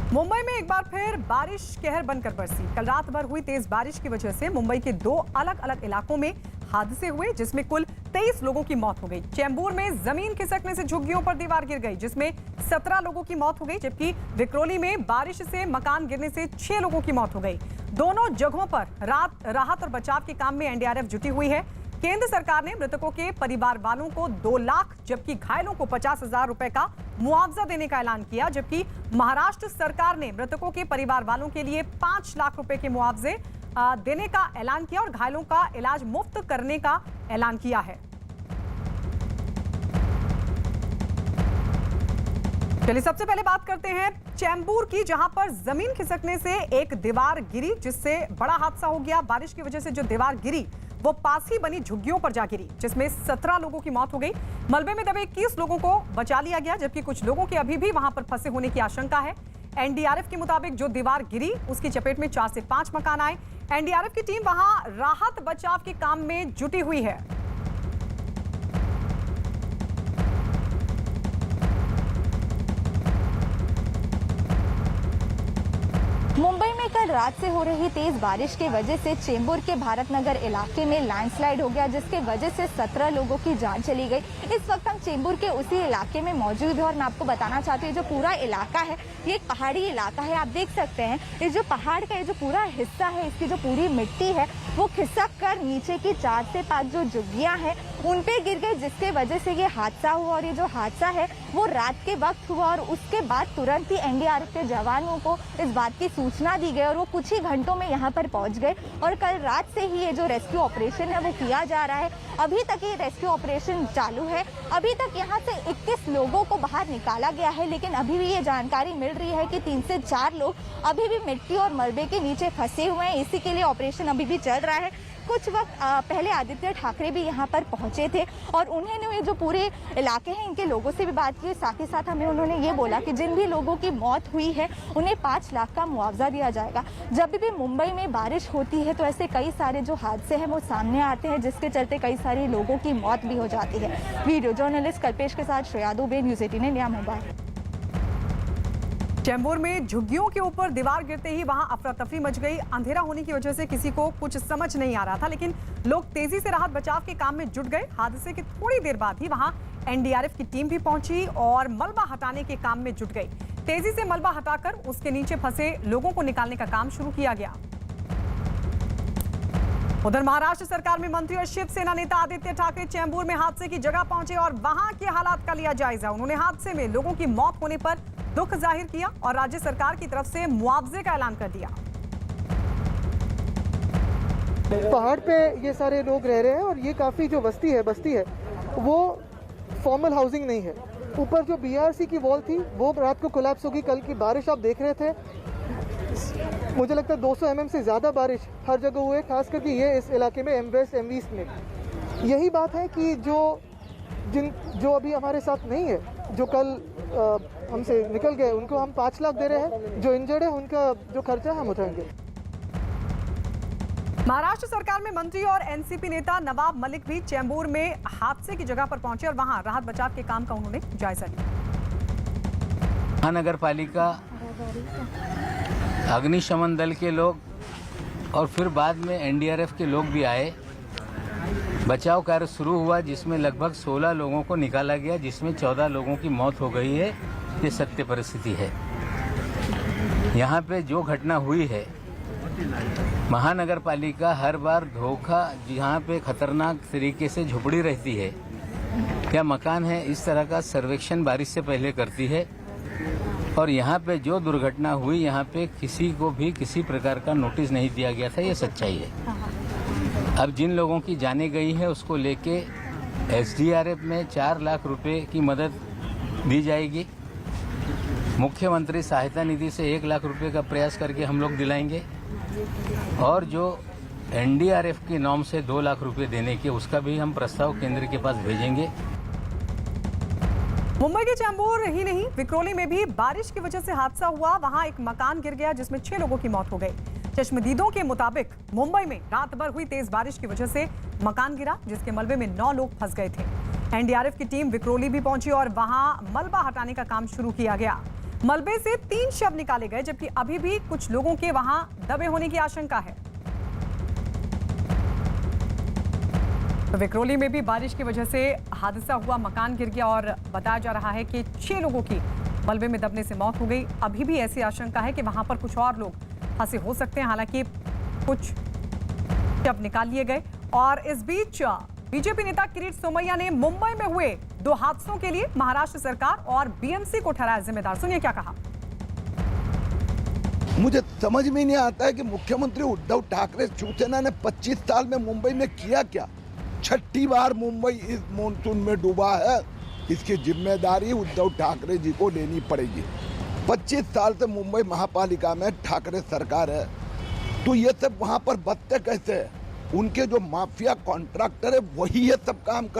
मुंबई में एक बार फिर बारिश कहर बनकर बरसी। कल रात भर हुई तेज बारिश की वजह से मुंबई के दो अलग अलग इलाकों में हादसे हुए, जिसमें कुल 23 लोगों की मौत हो गई। चेंबूर में जमीन खिसकने से झुग्गियों पर दीवार गिर गई, जिसमें 17 लोगों की मौत हो गई, जबकि विक्रोली में बारिश से मकान गिरने से 6 लोगों की मौत हो गई। दोनों जगहों पर राहत और बचाव के काम में एनडीआरएफ जुटी हुई है। केंद्र सरकार ने मृतकों के परिवार वालों को 2 लाख जबकि घायलों को 50,000 रुपए का मुआवजा देने का ऐलान किया, जबकि महाराष्ट्र सरकार ने मृतकों के परिवार वालों के लिए 5 लाख रुपए के मुआवजे देने का ऐलान किया और घायलों का इलाज मुफ्त करने का ऐलान किया है। चलिए सबसे पहले बात करते हैं चेंबूर की, जहां पर जमीन खिसकने से एक दीवार गिरी, जिससे बड़ा हादसा हो गया। बारिश की वजह से जो दीवार गिरी वो पास ही बनी झुग्गियों पर जा गिरी, जिसमें 17 लोगों की मौत हो गई। मलबे में दबे 21 लोगों को बचा लिया गया, जबकि कुछ लोगों के अभी भी वहां पर फंसे होने की आशंका है। एनडीआरएफ के मुताबिक जो दीवार गिरी उसकी चपेट में 4 से 5 मकान आए। एनडीआरएफ की टीम वहां राहत बचाव के काम में जुटी हुई है। मुंबई में कल रात से हो रही तेज बारिश की वजह से चेंबूर के भारत नगर इलाके में लैंडस्लाइड हो गया, जिसके वजह से 17 लोगों की जान चली गई। इस वक्त हम चेंबूर के उसी इलाके में मौजूद है और मैं आपको बताना चाहती हूँ जो पूरा इलाका है ये एक पहाड़ी इलाका है। आप देख सकते हैं ये जो पहाड़ का ये जो पूरा हिस्सा है, इसकी जो पूरी मिट्टी है वो खिसक कर नीचे की 4 से 5 जो झुग्गियां हैं उन पे गिर गई, जिसके वजह से ये हादसा हुआ। और ये जो हादसा है वो रात के वक्त हुआ और उसके बाद तुरंत ही एनडीआरएफ के जवानों को इस बात की सूचना दी गई और वो कुछ ही घंटों में यहाँ पर पहुंच गए। और कल रात से ही ये जो रेस्क्यू ऑपरेशन है वो किया जा रहा है। अभी तक ये रेस्क्यू ऑपरेशन चालू है। अभी तक यहाँ से 21 लोगों को बाहर निकाला गया है, लेकिन अभी भी ये जानकारी मिल रही है कि 3 से 4 लोग अभी भी मिट्टी और मलबे के नीचे फंसे हुए हैं। इसी के लिए ऑपरेशन अभी भी चल रहा है। कुछ वक्त पहले आदित्य ठाकरे भी यहाँ पर पहुंचे थे और उन्होंने जो पूरे इलाके हैं इनके लोगों से भी बात की। साथ ही साथ हमें उन्होंने ये बोला कि जिन भी लोगों की मौत हुई है उन्हें 5 लाख का मुआवजा दिया जाएगा। जब भी मुंबई में बारिश होती है तो ऐसे कई सारे जो हादसे हैं वो सामने आते हैं, जिसके चलते कई सारे लोगों की मौत भी हो जाती है। वीडियो जर्नलिस्ट कल्पेश के साथ श्रेया दुबे, न्यूज़ 18 इंडिया, मुंबई। चेंबूर में झुग्गियों के ऊपर दीवार गिरते ही वहां अफरा तफरी मच गई। अंधेरा होने की वजह से किसी को कुछ समझ नहीं आ रहा था, लेकिन लोग तेजी से राहत बचाव के काम में जुट गए। हादसे के थोड़ी देर बाद ही वहां एनडीआरएफ की टीम भी पहुंची और मलबा हटाने के काम में जुट गई। तेजी से मलबा हटाकर उसके नीचे फंसे लोगों को निकालने का काम शुरू किया गया। उधर महाराष्ट्र सरकार में मंत्री और शिवसेना नेता आदित्य ठाकरे चेंबूर में हादसे की जगह पहुंचे और वहां के हालात का लिया जायजा। उन्होंने हादसे में लोगों की मौत होने पर दुख जाहिर किया और राज्य सरकार की तरफ से मुआवजे का ऐलान कर दिया। पहाड़ पे ये सारे लोग रह रहे हैं और ये काफ़ी जो बस्ती है वो फॉर्मल हाउसिंग नहीं है। ऊपर जो बीआरसी की वॉल थी वो रात को कोलैप्स होगी। कल की बारिश आप देख रहे थे, मुझे लगता है 200 mm से ज़्यादा बारिश हर जगह हुए, खास करके ये इस इलाके में एम वेस्ट एम ईस्ट में। यही बात है कि जो अभी हमारे साथ नहीं है, जो कल हमसे निकल गए, उनको हम 5 लाख दे रहे हैं। जो इंजर्ड है उनका जो खर्चा हम उठाएंगे। महाराष्ट्र सरकार में मंत्री और एनसीपी नेता नवाब मलिक भी चेंबूर में हादसे की जगह पर पहुंचे और वहां राहत बचाव के काम का उन्होंने जायजा लिया। महानगर पालिका, अग्निशमन दल के लोग और फिर बाद में एनडीआरएफ के लोग भी आए। बचाव कार्य शुरू हुआ, जिसमें लगभग 16 लोगों को निकाला गया, जिसमें 14 लोगों की मौत हो गई है। ये सत्य परिस्थिति है। यहाँ पे जो घटना हुई है, महानगर पालिका हर बार धोखा, जहाँ पे खतरनाक तरीके से झुपड़ी रहती है या मकान है, इस तरह का सर्वेक्षण बारिश से पहले करती है। और यहाँ पे जो दुर्घटना हुई, यहाँ पे किसी को भी किसी प्रकार का नोटिस नहीं दिया गया था। ये सच्चाई है। अब जिन लोगों की जाने गई है उसको लेके एसडीआरएफ में 4 लाख रुपए की मदद दी जाएगी। मुख्यमंत्री सहायता निधि से 1 लाख रुपए का प्रयास करके हम लोग दिलाएंगे और जो एनडीआरएफ की नॉर्म से 2 लाख रुपए देने के, उसका भी हम प्रस्ताव केंद्र के पास भेजेंगे। मुंबई के चेंबूर ही नहीं, विक्रोली में भी बारिश की वजह से हादसा हुआ। वहां एक मकान गिर गया, जिसमें 6 लोगों की मौत हो गई। चश्मदीदों के मुताबिक मुंबई में रात भर हुई तेज बारिश की वजह से मकान गिरा, जिसके मलबे में 9 लोग फंस गए थे। एनडीआरएफ की टीम विक्रोली भी पहुंची और वहां मलबा हटाने का काम शुरू किया गया। मलबे से 3 शव निकाले गए, जबकि अभी भी कुछ लोगों के वहां दबे होने की आशंका है। तो विक्रोली में भी बारिश की वजह से हादसा हुआ, मकान गिर गया और बताया जा रहा है कि 6 लोगों की मलबे में दबने से मौत हो गई। अभी भी ऐसी आशंका है कि वहां पर कुछ और लोग फंसे हो सकते हैं। हालांकि कुछ शव निकाल लिए गए। और इस बीच बीजेपी नेता किरीट सोमैया ने मुंबई में हुए 2 हादसों के लिए महाराष्ट्र सरकार और बीएमसी को ठहराया जिम्मेदार। सुनिए क्या कहा। मुझे समझ में नहीं आता है कि मुख्यमंत्री उद्धव ठाकरे शिवसेना ने 25 साल में मुंबई में किया क्या। 6ठी बार मुंबई इस मानसून में डूबा है। इसकी जिम्मेदारी उद्धव ठाकरे जी को लेनी पड़ेगी। 25 साल से मुंबई महापालिका में ठाकरे सरकार है, तो ये सब वहाँ पर बचते कैसे? उनके जो माफिया कॉन्ट्रैक्टर है वही ये सब काम कर